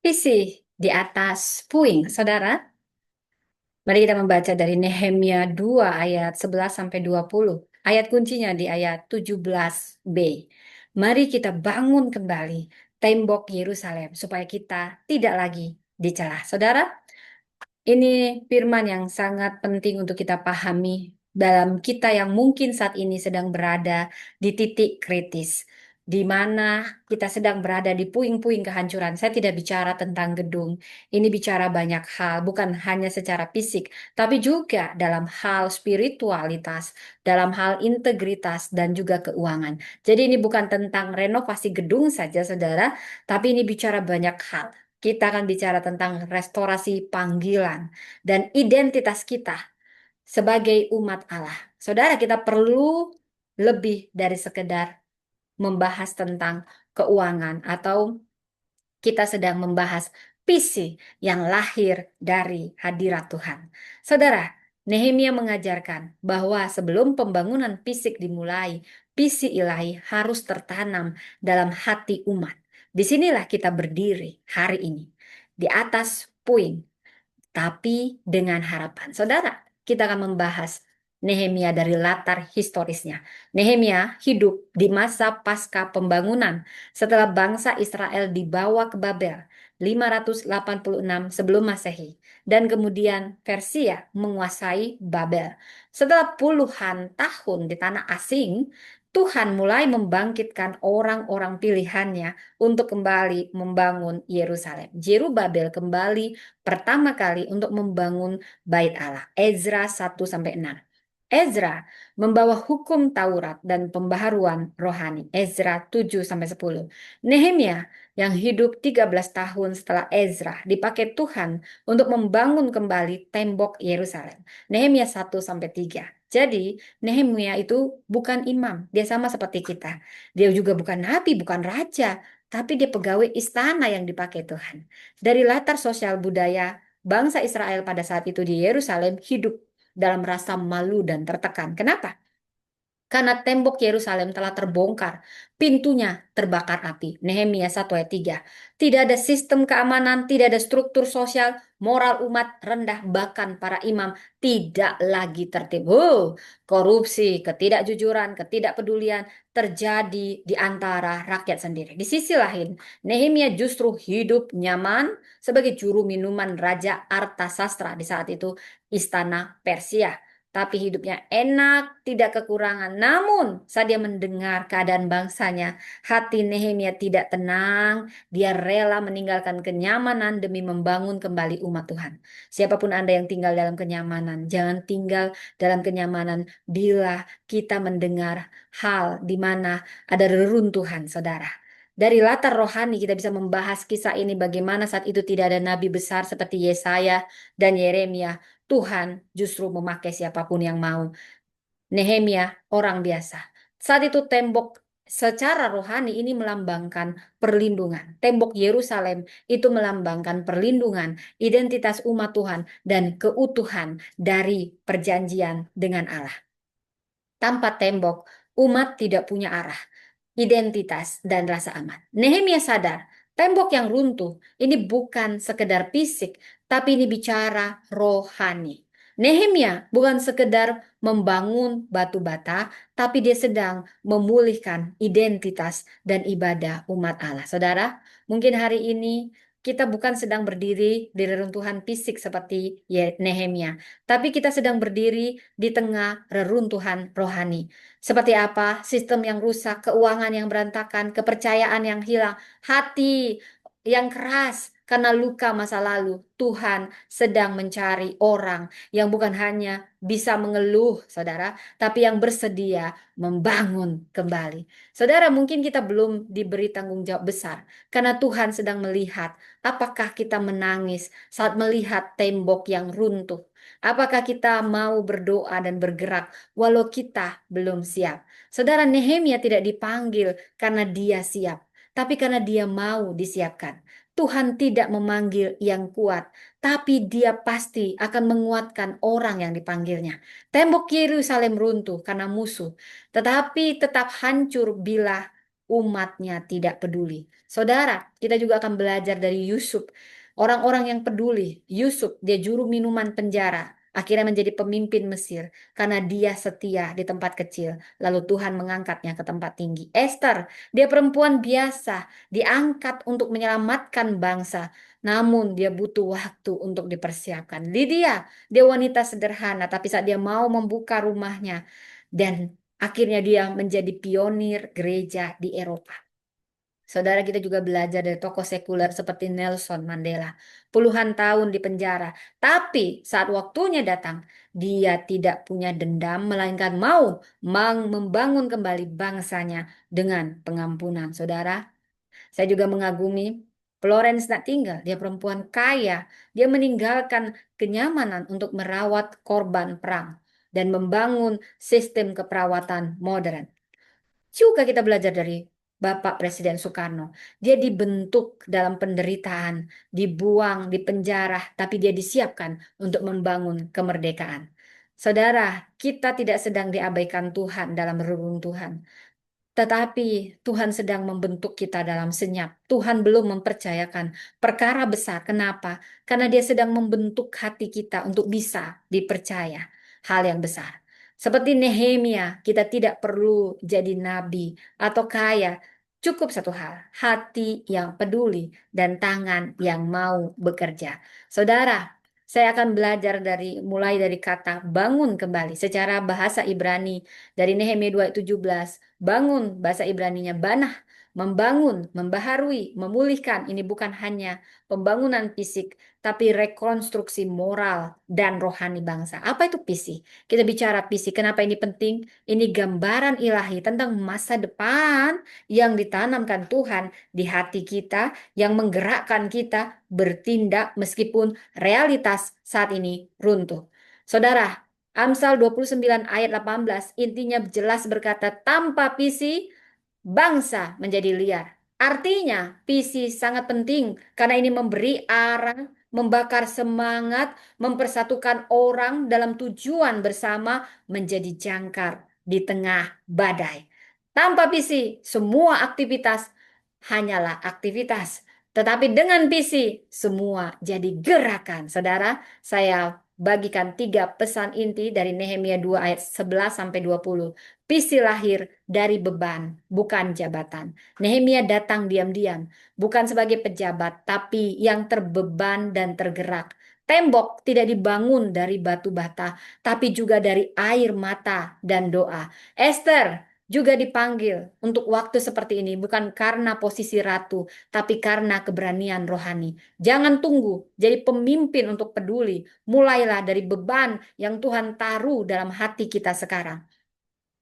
Visi di atas puing, saudara. Mari kita membaca dari Nehemia 2 ayat 11 sampai 20. Ayat kuncinya di ayat 17b. Mari kita bangun kembali tembok Yerusalem supaya kita tidak lagi dicela. Saudara, ini firman yang sangat penting untuk kita pahami dalam kita yang mungkin saat ini sedang berada di titik kritis, di mana kita sedang berada di puing-puing kehancuran. Saya tidak bicara tentang gedung, ini bicara banyak hal, bukan hanya secara fisik, tapi juga dalam hal spiritualitas, dalam hal integritas, dan juga keuangan. Jadi ini bukan tentang renovasi gedung saja, saudara, tapi ini bicara banyak hal. Kita akan bicara tentang restorasi panggilan dan identitas kita sebagai umat Allah. Saudara, kita perlu lebih dari sekedar membahas tentang keuangan atau kita sedang membahas visi yang lahir dari hadirat Tuhan. Saudara, Nehemia mengajarkan bahwa sebelum pembangunan fisik dimulai, visi ilahi harus tertanam dalam hati umat. Disinilah kita berdiri hari ini, di atas puing, tapi dengan harapan. Saudara, kita akan membahas Nehemia dari latar historisnya. Nehemia hidup di masa pasca pembangunan setelah bangsa Israel dibawa ke Babel 586 sebelum Masehi, dan kemudian Persia menguasai Babel. Setelah puluhan tahun di tanah asing, Tuhan mulai membangkitkan orang-orang pilihannya untuk kembali membangun Yerusalem. Zerubabel kembali pertama kali untuk membangun bait Allah. Ezra 1-6. Ezra membawa hukum Taurat dan pembaharuan rohani. Ezra 7-10. Nehemia yang hidup 13 tahun setelah Ezra dipakai Tuhan untuk membangun kembali tembok Yerusalem. Nehemia 1-3. Jadi Nehemia itu bukan imam, dia sama seperti kita. Dia juga bukan nabi, bukan raja, tapi dia pegawai istana yang dipakai Tuhan. Dari latar sosial budaya, bangsa Israel pada saat itu di Yerusalem hidup dalam rasa malu dan tertekan. Kenapa? Karena tembok Yerusalem telah terbongkar, pintunya terbakar api. Nehemia 1 ayat 3. Tidak ada sistem keamanan, tidak ada struktur sosial, moral umat rendah, bahkan para imam tidak lagi tertib. Korupsi, ketidakjujuran, ketidakpedulian terjadi di antara rakyat sendiri. Di sisi lain, Nehemia justru hidup nyaman sebagai juru minuman Raja Artasastra di saat itu istana Persia. Tapi hidupnya enak, tidak kekurangan. Namun saat dia mendengar keadaan bangsanya, hati Nehemia tidak tenang. Dia rela meninggalkan kenyamanan demi membangun kembali umat Tuhan. Siapapun Anda yang tinggal dalam kenyamanan, jangan tinggal dalam kenyamanan bila kita mendengar hal di mana ada reruntuhan, saudara. Dari latar rohani kita bisa membahas kisah ini bagaimana saat itu tidak ada nabi besar seperti Yesaya dan Yeremia. Tuhan justru memakai siapapun yang mau. Nehemia orang biasa. Saat itu tembok secara rohani ini melambangkan perlindungan. Tembok Yerusalem itu melambangkan perlindungan, identitas umat Tuhan, dan keutuhan dari perjanjian dengan Allah. Tanpa tembok, umat tidak punya arah, identitas, dan rasa aman. Nehemia sadar, tembok yang runtuh ini bukan sekedar fisik, tapi ini bicara rohani. Nehemia bukan sekedar membangun batu bata, tapi dia sedang memulihkan identitas dan ibadah umat Allah. Saudara, mungkin hari ini kita bukan sedang berdiri di reruntuhan fisik seperti Nehemia, tapi kita sedang berdiri di tengah reruntuhan rohani. Seperti apa? Sistem yang rusak, keuangan yang berantakan, kepercayaan yang hilang, hati yang keras karena luka masa lalu. Tuhan sedang mencari orang yang bukan hanya bisa mengeluh, saudara, tapi yang bersedia membangun kembali. Saudara, mungkin kita belum diberi tanggung jawab besar karena Tuhan sedang melihat apakah kita menangis saat melihat tembok yang runtuh. Apakah kita mau berdoa dan bergerak walau kita belum siap? Saudara, Nehemia tidak dipanggil karena dia siap, tapi karena dia mau disiapkan. Tuhan tidak memanggil yang kuat, tapi dia pasti akan menguatkan orang yang dipanggilnya. Tembok Yerusalem runtuh karena musuh, tetapi tetap hancur bila umatnya tidak peduli. Saudara, kita juga akan belajar dari Yusuf. Orang-orang yang peduli. Yusuf, dia juru minuman penjara. Akhirnya menjadi pemimpin Mesir karena dia setia di tempat kecil. Lalu Tuhan mengangkatnya ke tempat tinggi. Esther, dia perempuan biasa, diangkat untuk menyelamatkan bangsa. Namun dia butuh waktu untuk dipersiapkan. Lydia, dia wanita sederhana, tapi saat dia mau membuka rumahnya dan akhirnya dia menjadi pionir gereja di Eropa. Saudara, kita juga belajar dari tokoh sekuler seperti Nelson Mandela. Puluhan tahun di penjara. Tapi saat waktunya datang, dia tidak punya dendam, melainkan mau membangun kembali bangsanya dengan pengampunan. Saudara, saya juga mengagumi Florence Nightingale. Dia perempuan kaya. Dia meninggalkan kenyamanan untuk merawat korban perang dan membangun sistem keperawatan modern. Juga kita belajar dari Bapak Presiden Soekarno. Dia dibentuk dalam penderitaan, dibuang di penjara, tapi dia disiapkan untuk membangun kemerdekaan. Saudara, kita tidak sedang diabaikan Tuhan dalam reruntuhan. Tetapi Tuhan sedang membentuk kita dalam senyap. Tuhan belum mempercayakan perkara besar. Kenapa? Karena Dia sedang membentuk hati kita untuk bisa dipercaya hal yang besar. Seperti Nehemia, kita tidak perlu jadi nabi atau kaya. Cukup satu hal, hati yang peduli dan tangan yang mau bekerja. Saudara, saya akan belajar mulai dari kata bangun kembali secara bahasa Ibrani dari Nehemia 2:17. Bangun, bahasa Ibraninya banah, membangun, membaharui, memulihkan. Ini bukan hanya pembangunan fisik, tapi rekonstruksi moral dan rohani bangsa. Apa itu visi? Kita bicara visi, kenapa ini penting? Ini gambaran ilahi tentang masa depan yang ditanamkan Tuhan di hati kita, yang menggerakkan kita bertindak meskipun realitas saat ini runtuh. Saudara, Amsal 29 ayat 18 intinya jelas berkata tanpa visi bangsa menjadi liar. Artinya visi sangat penting karena ini memberi arah, membakar semangat, mempersatukan orang dalam tujuan bersama menjadi jangkar di tengah badai. Tanpa visi semua aktivitas hanyalah aktivitas. Tetapi dengan visi semua jadi gerakan. Saudara, saya bagikan 3 pesan inti dari Nehemia 2 ayat 11 sampai 20. Visi lahir dari beban, bukan jabatan. Nehemia datang diam-diam, bukan sebagai pejabat, tapi yang terbeban dan tergerak. Tembok tidak dibangun dari batu bata, tapi juga dari air mata dan doa. Esther juga dipanggil untuk waktu seperti ini, bukan karena posisi ratu, tapi karena keberanian rohani. Jangan tunggu jadi pemimpin untuk peduli. Mulailah dari beban yang Tuhan taruh dalam hati kita sekarang.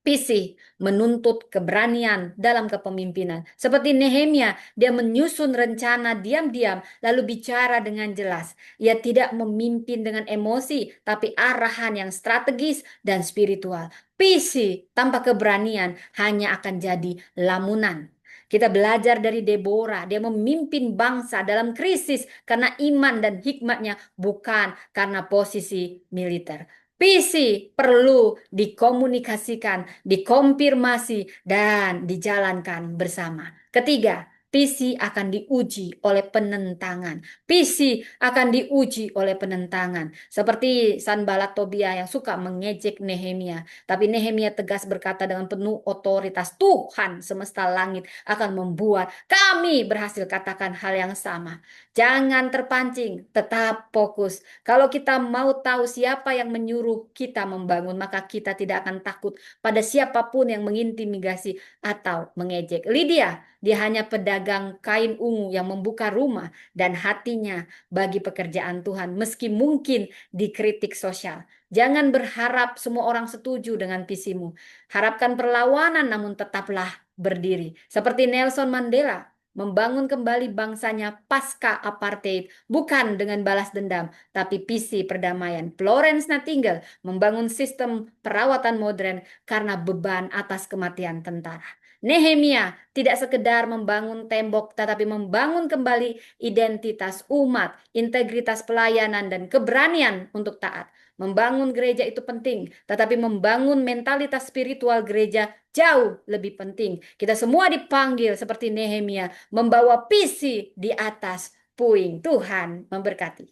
Visi menuntut keberanian dalam kepemimpinan. Seperti Nehemia, dia menyusun rencana diam-diam, lalu bicara dengan jelas. Ia tidak memimpin dengan emosi, tapi arahan yang strategis dan spiritual. Visi tanpa keberanian hanya akan jadi lamunan. Kita belajar dari Deborah, dia memimpin bangsa dalam krisis karena iman dan hikmatnya, bukan karena posisi militer. Visi perlu dikomunikasikan, dikonfirmasi, dan dijalankan bersama. Ketiga, visi akan diuji oleh penentangan. Visi akan diuji oleh penentangan. Seperti Sanballat Tobia yang suka mengejek Nehemia. Tapi Nehemia tegas berkata dengan penuh otoritas, Tuhan semesta langit akan membuat kami berhasil katakan hal yang sama. Jangan terpancing, tetap fokus. Kalau kita mau tahu siapa yang menyuruh kita membangun, maka kita tidak akan takut pada siapapun yang mengintimidasi atau mengejek. Lydia, dia hanya pedagang kain ungu yang membuka rumah dan hatinya bagi pekerjaan Tuhan, meski mungkin dikritik sosial. Jangan berharap semua orang setuju dengan visimu. Harapkan perlawanan, namun tetaplah berdiri. Seperti Nelson Mandela, membangun kembali bangsanya pasca apartheid, bukan dengan balas dendam, tapi visi perdamaian. Florence Nightingale membangun sistem perawatan modern karena beban atas kematian tentara. Nehemia tidak sekedar membangun tembok, tetapi membangun kembali identitas umat, integritas pelayanan, dan keberanian untuk taat. Membangun gereja itu penting, tetapi membangun mentalitas spiritual gereja jauh lebih penting. Kita semua dipanggil seperti Nehemia, membawa visi di atas puing. Tuhan memberkati.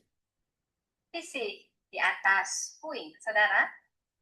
Visi di atas puing, saudara.